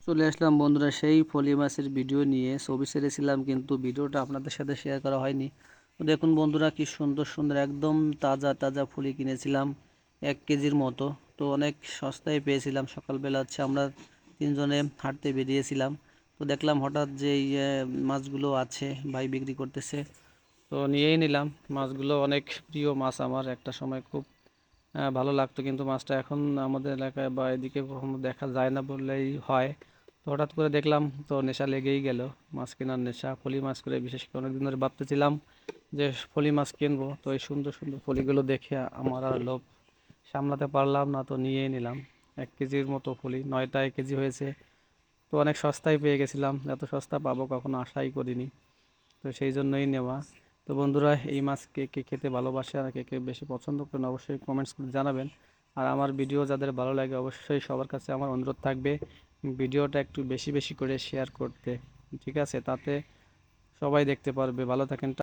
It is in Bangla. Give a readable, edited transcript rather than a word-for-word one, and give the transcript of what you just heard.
চলে আসলাম বন্ধুরা সেই ফলি মাছের ভিডিও নিয়ে। ছবি ছেড়েছিলাম কিন্তু ভিডিওটা আপনাদের সাথে শেয়ার করা হয়নি। তো দেখুন বন্ধুরা, কি সুন্দর সুন্দর একদম তাজা তাজা ফুলি কিনেছিলাম 1 কেজির মতো। তো অনেক সস্তায় পেয়েছিলাম। সকালবেলা আমরা তিনজনে হাঁটতে বেরিয়েছিলাম। তো দেখলাম হঠাৎ যে এই মাছগুলো আছে, ভাই বিক্রি করতেছে। তো নিয়েই নিলাম। মাছগুলো অনেক প্রিয় মাছ আমার, একটা সময় খুব ভালো লাগতো, কিন্তু মাছটা এখন আমাদের এলাকায় বা এদিকে কখনো দেখা যায় না বললেই হয়। তো হঠাৎ করে দেখলাম, তো নেশা লেগেই গেল। মাছ কেনার নেশা, ফলি মাছ করে বিশেষ করে অনেকদিন ধরে ভাবতেছিলাম যে ফলি মাছ কিনবো। তো এই সুন্দর সুন্দর ফলিগুলো দেখে আমার আর লোভ সামলাতে পারলাম না, তো নিয়েই নিলাম। 1 কেজির মতো ফলি, 9টা 1 কেজি হয়েছে। তো অনেক সস্তায় পেয়ে গেছিলাম, এত সস্তা পাবো কখনো আশাই করিনি। তো সেই জন্যই নেওয়া। তো বন্ধুরা, এই মাছ কে কে খেতে ভালোবাসে আর কে কে বেশি পছন্দ করেন অবশ্যই কমেন্টস করে জানাবেন। আর আমার ভিডিও যাদের ভালো লাগে অবশ্যই সবার কাছে আমার অনুরোধ থাকবে ভিডিওটা একটু বেশি বেশি করে শেয়ার করতে। ঠিক আছে, তাতে সবাই দেখতে পারবে। ভালো থাকেন।